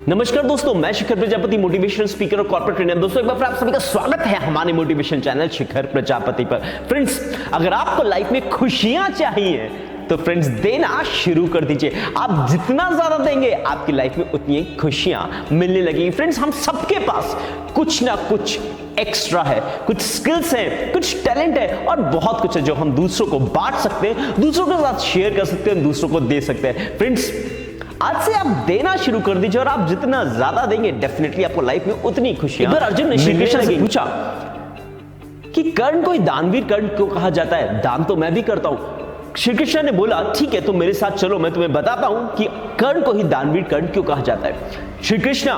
नमस्कार दोस्तों, मैं शिखर प्रजापति, मोटिवेशनल स्पीकर और कॉर्पोरेट ट्रेनर। दोस्तों एक बार फिर आप सभी का स्वागत है हमारे मोटिवेशन चैनल शिखर प्रजापति पर। फ्रेंड्स, अगर आपको लाइफ में खुशियां चाहिए तो फ्रेंड्स देना शुरू कर दीजिए। आप जितना ज्यादा देंगे आपकी लाइफ में उतनी खुशियां मिलने लगेंगी। फ्रेंड्स, हम सबके पास कुछ ना कुछ एक्स्ट्रा है, कुछ स्किल्स हैं, कुछ टैलेंट है और बहुत कुछ है जो हम दूसरों को बांट सकते हैं, दूसरों के साथ शेयर कर सकते हैं, दूसरों को दे सकते हैं। फ्रेंड्स, आज से आप देना शुरू कर दीजिए और आप जितना ज्यादा देंगे डेफिनेटली आपको लाइफ में उतनी खुशियां। एक बार अर्जुन ने श्री कृष्ण से पूछा कि कर्ण को ही दानवीर कर्ण क्यों कहा जाता है? दान तो मैं भी करता हूं। श्री कृष्ण ने बोला, ठीक है, तुम मेरे साथ चलो, मैं तुम्हें बताता हूं कि कर्ण को ही दानवीर कर्ण क्यों कहा जाता है। श्री कृष्ण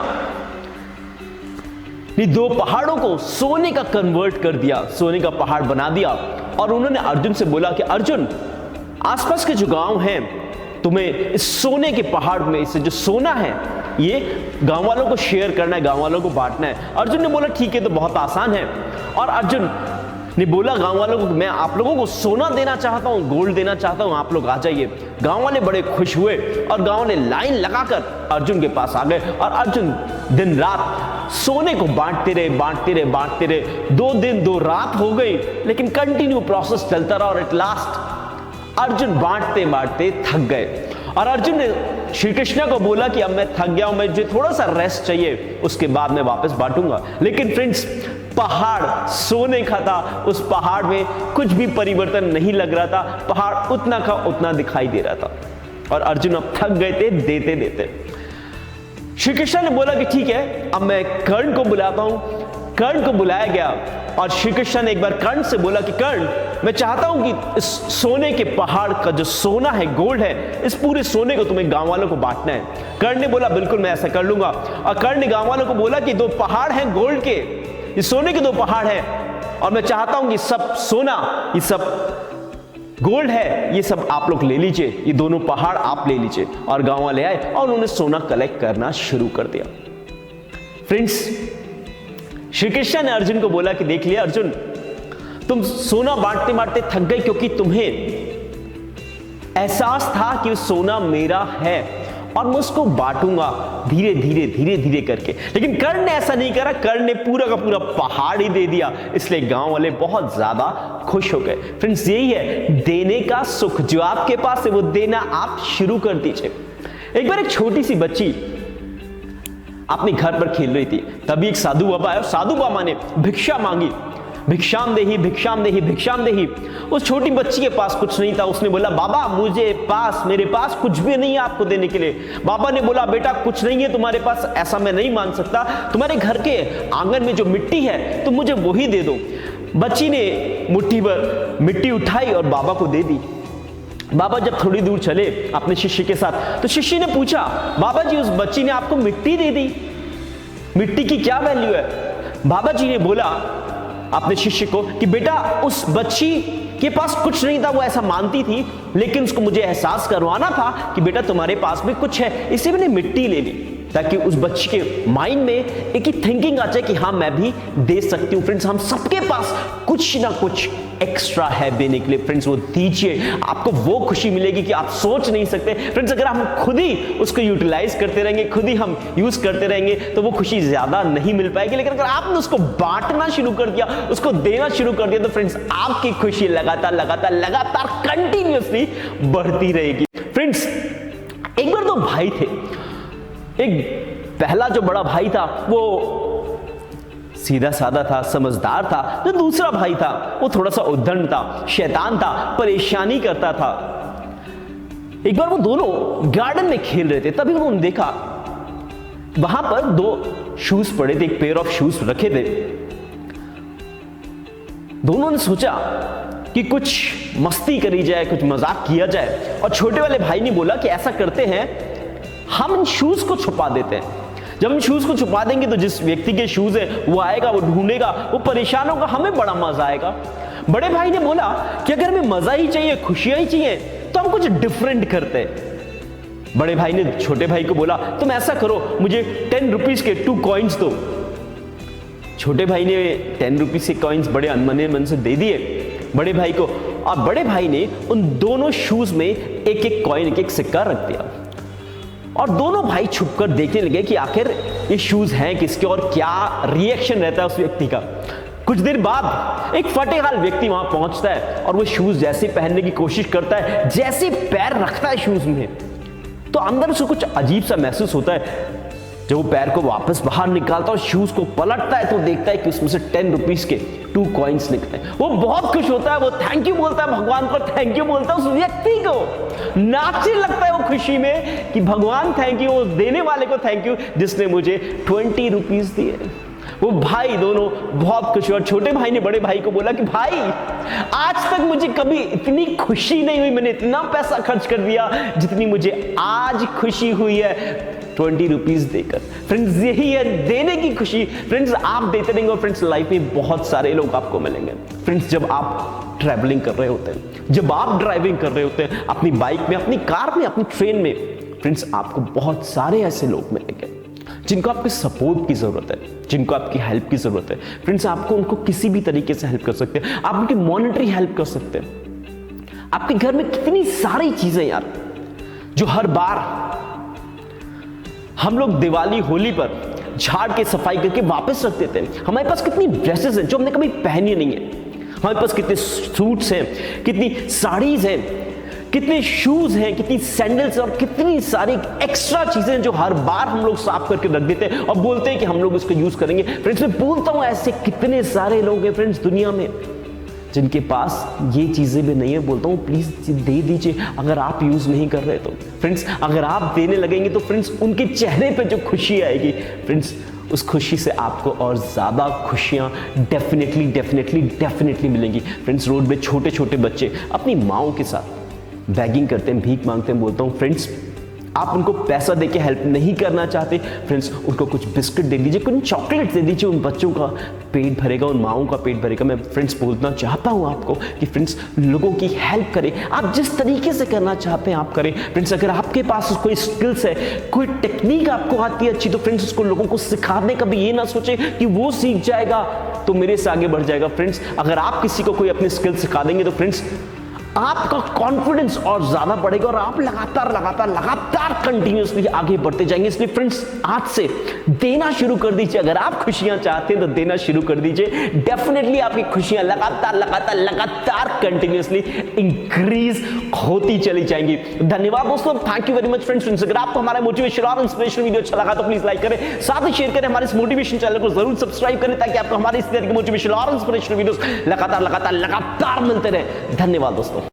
ने दो पहाड़ों को सोने का कन्वर्ट कर दिया, सोने का पहाड़ बना दिया और उन्होंने अर्जुन से बोला कि अर्जुन, आसपास के जो गांव हैं तुम्हें इस सोने के पहाड़ में से जो सोना है ये गांव वालों को शेयर करना है, गांव वालों को बांटना है। अर्जुन ने बोला, ठीक है, तो बहुत आसान है। और अर्जुन ने बोला गांव वालों को, मैं आप लोगों को सोना देना चाहता हूं, गोल्ड देना चाहता हूं, आप लोग आ जाइए। गांव वाले बड़े खुश हुए और गांव वाले लाइन लगाकर अर्जुन के पास आ गए और अर्जुन दिन रात सोने को बांटते रहे। 2 दिन 2 रात हो गई, लेकिन कंटिन्यू प्रोसेस चलता रहा और एट लास्ट अर्जुन बांटते थक गए और अर्जुन ने श्री कृष्ण को बोला कि अब मैं थक गया हूं, मुझे थोड़ा सा रेस्ट चाहिए, उसके बाद मैं वापस बांटूंगा। लेकिन फ्रेंड्स, पहाड़ सोने का था, उस पहाड़ में कुछ भी परिवर्तन नहीं लग रहा था, पहाड़ उतना का उतना दिखाई दे रहा था और अर्जुन अब थक गए थे देते। श्री कृष्ण ने बोला कि ठीक है, अब मैं कर्ण को बुलाता हूं। कर्ण को बुलाया गया और श्री कृष्ण ने एक बार कर्ण से बोला कि कर्ण, मैं चाहता हूं कि इस सोने के पहाड़ का जो सोना है, गोल्ड है, इस पूरे सोने को तुम्हें गांव वालों को बांटना है। कर्ण ने बोला, बिल्कुल मैं ऐसा कर लूंगा। और कर्ण ने गांव वालों को बोला कि 2 पहाड़ हैं गोल्ड के, ये सोने के 2 पहाड़ हैं और मैं चाहता हूं कि सब सोना, ये सब गोल्ड है, ये सब आप लोग ले लीजिए, ये दोनों पहाड़ आप ले लीजिए। और गांव वाले आए और उन्होंने सोना कलेक्ट करना शुरू कर दिया। फ्रेंड्स, श्री कृष्ण ने अर्जुन को बोला कि देख लिया अर्जुन, तुम सोना बांटते थक गए क्योंकि तुम्हें एहसास था कि सोना मेरा है और मैं उसको बांटूंगा धीरे करके। लेकिन कर्ण ने ऐसा नहीं करा, कर्ण ने पूरा का पूरा पहाड़ ही दे दिया, इसलिए गांव वाले बहुत ज्यादा खुश हो गए। फ्रेंड्स, यही है देने का सुख, जो आपके पास है वो देना आप शुरू कर दीजिए। एक बार एक छोटी सी बच्ची अपने घर पर खेल रही थी, तभी एक साधु बाबा आया और साधु बाबा ने भिक्षा मांगी, भिक्षाम देही। उस छोटी बच्ची के पास कुछ नहीं था। उसने बोला, बाबा मेरे पास कुछ भी नहीं है आपको देने के लिए। बाबा ने बोला, बेटा कुछ नहीं है तुम्हारे पास, ऐसा मैं नहीं मान सकता, तुम्हारे घर के आंगन में जो मिट्टी है तुम मुझे वही दे दो। बच्ची ने मुट्ठी भर मिट्टी उठाई और बाबा को दे दी। बाबा जब थोड़ी दूर चले अपने शिष्य के साथ, तो शिष्य ने पूछा, बाबा जी उस बच्ची ने आपको मिट्टी दे दी, मिट्टी की क्या वैल्यू है? बाबा जी ने बोला अपने शिष्य को कि बेटा उस बच्ची के पास कुछ नहीं था, वो ऐसा मानती थी, लेकिन उसको मुझे एहसास करवाना था कि बेटा तुम्हारे पास भी कुछ है, इसलिए मैंने मिट्टी ले ली, ताकि उस बच्ची के माइंड में एक ही थिंकिंग आ जाए कि हाँ मैं भी दे सकती हूँ। फ्रेंड्स, हम सबके पास कुछ ना कुछ एक्स्ट्रा है देने के लिए। फ्रेंड्स, वो दीजिए, आपको वो खुशी मिलेगी कि आप सोच नहीं सकते। फ्रेंड्स, अगर हम खुद ही उसको यूटिलाइज करते रहेंगे, खुद ही हम यूज करते रहेंगे, तो वो खुशी ज्यादा नहीं मिल पाएगी। लेकिन अगर आपने उसको बांटना शुरू कर दिया, उसको देना शुरू कर दिया, तो फ्रेंड्स आपकी खुशी लगातार कंटिन्यूअसली बढ़ती रहेगी। फ्रेंड्स, एक बार 2 भाई थे। एक पहला जो बड़ा भाई था वो सीधा साधा था, समझदार था। जो दूसरा भाई था वो थोड़ा सा उद्दंड था, शैतान था, परेशानी करता था। एक बार वो दोनों गार्डन में खेल रहे थे, तभी उन्होंने देखा वहां पर 2 शूज पड़े थे, एक पेयर ऑफ शूज रखे थे। दोनों ने सोचा कि कुछ मस्ती करी जाए, कुछ मजाक किया जाए। और छोटे वाले भाई ने बोला कि ऐसा करते हैं, हम इन शूज को छुपा देते हैं। जब हम शूज को छुपा देंगे तो जिस व्यक्ति के शूज है वो आएगा, वो ढूंढेगा, वो परेशान होगा, हमें बड़ा मजा आएगा। बड़े भाई ने बोला कि अगर हमें मजा ही चाहिए, खुशियां ही चाहिए, तो हम कुछ डिफरेंट करते हैं। बड़े भाई ने छोटे भाई को बोला, तुम ऐसा करो, मुझे 10 रुपीज के 2 कॉइन्स दो। छोटे भाई ने 10 रुपीज के कॉइन्स बड़े अनमने मन से दे दिए बड़े भाई को, और बड़े भाई ने उन दोनों शूज में एक-एक कॉइन, एक-एक सिक्का रख दिया। और दोनों भाई छुपकर देखने लगे कि आखिर ये शूज हैं किसके और क्या रिएक्शन रहता है उस व्यक्ति का। कुछ देर बाद एक फटेहाल व्यक्ति वहां पहुंचता है और वो शूज जैसे पहनने की कोशिश करता है, जैसे पैर रखता है शूज में तो अंदर से कुछ अजीब सा महसूस होता है। जब वो पैर को वापस बाहर निकालता है और शूज को पलटता है तो देखता है कि उसमें से 10 रुपीज के 2 कॉइन्स निकलते हैं। वो बहुत खुश होता है, वो थैंक यू बोलता है, भगवान को थैंक यू बोलता है, उस व्यक्ति को नाचने लगता है वो खुशी में कि भगवान थैंक यू, देने वाले को थैंक यू जिसने मुझे 20 रुपीज दिए। वो भाई दोनों बहुत खुश हुए और छोटे भाई ने बड़े भाई को बोला कि भाई आज तक मुझे कभी इतनी खुशी नहीं हुई, मैंने इतना पैसा खर्च कर दिया जितनी मुझे आज खुशी हुई है 20 रुपीज देकर। फ्रेंड्स यही है देने की खुशी। फ्रेंड्स आप देते रहेंगे और फ्रेंड्स लाइफ में बहुत सारे लोग आपको मिलेंगे। फ्रेंड्स जब आप ट्रैवलिंग कर रहे होते हैं, जब आप ड्राइविंग कर रहे होते हैं अपनी बाइक में, अपनी कार में, अपनी ट्रेन में, फ्रेंड्स आपको बहुत सारे ऐसे लोग मिलेंगे जिनको आपके सपोर्ट की जरूरत है, जिनको आपकी हेल्प की जरूरत है। फ्रेंड्स आपको उनको किसी भी तरीके से हेल्प कर सकते हैं, आप उनकी मॉनेटरी हेल्प कर सकते हैं। आपके घर में कितनी सारी चीजें यार जो हर बार हम लोग दिवाली होली पर झाड़ के सफाई करके वापस रख देते हैं। हमारे पास कितनी ड्रेसेस हैं जो हमने कभी पहनी नहीं है, हमारे पास कितने सूट्स हैं, कितनी साड़ीज हैं, कितने शूज हैं, कितनी सैंडल्स और कितनी सारी एक्स्ट्रा चीजें जो हर बार हम लोग साफ करके रख देते हैं और बोलते हैं कि हम लोग इसको यूज करेंगे। फ्रेंड्स मैं बोलता हूं ऐसे कितने सारे लोग हैं फ्रेंड्स दुनिया में जिनके पास ये चीजें भी नहीं है। बोलता हूं प्लीज दे दीजिए अगर आप यूज नहीं कर रहे तो। फ्रेंड्स अगर आप देने लगेंगे तो फ्रेंड्स उनके चेहरे पे जो खुशी आएगी फ्रेंड्स उस खुशी से आपको और ज्यादा खुशियां डेफिनेटली मिलेंगी। फ्रेंड्स रोड में छोटे छोटे बच्चे अपनी माओ के साथ बैगिंग करते हैं, भीख मांगते हैं। बोलता हूं फ्रेंड्स आप उनको पैसा देके हेल्प नहीं करना चाहते, फ्रेंड्स उनको कुछ बिस्किट दे दीजिए, कुछ चॉकलेट दे दीजिए, उन बच्चों का पेट भरेगा, उन माओं का पेट भरेगा। मैं फ्रेंड्स बोलना चाहता हूं आपको कि फ्रेंड्स लोगों की हेल्प करें, आप जिस तरीके से करना चाहते हैं आप करें। फ्रेंड्स अगर आपके पास कोई स्किल्स है, कोई टेक्निक आपको आती है अच्छी, तो फ्रेंड्स उसको लोगों को सिखाने का भी ये ना सोचे कि वो सीख जाएगा तो मेरे से आगे बढ़ जाएगा। फ्रेंड्स अगर आप किसी को कोई अपने स्किल सिखा देंगे तो फ्रेंड्स आपका कॉन्फिडेंस और ज्यादा बढ़ेगा और आप लगातार कंटिन्यूअसली आगे बढ़ते जाएंगे। इसलिए फ्रेंड्स आज से देना शुरू कर दीजिए। अगर आप खुशियां चाहते हैं तो देना शुरू कर दीजिए। डेफिनेटली आपकी खुशियां लगातार कंटिन्यूअसली इंक्रीज होती चली जाएंगी। धन्यवाद दोस्तों, thank you very much friends. अगर आपको हमारा मोटिवेशन और इंस्पिरेशन वीडियो अच्छा लगा तो प्लीज लाइक करें, साथ ही शेयर करें, हमारे इस मोटिवेशन चैनल को जरूर सब्सक्राइब करें ताकि आपको हमारे इस तरह के मोटिवेशन और इंस्पिरेशन वीडियोस लगातार मिलते रहे। धन्यवाद दोस्तों।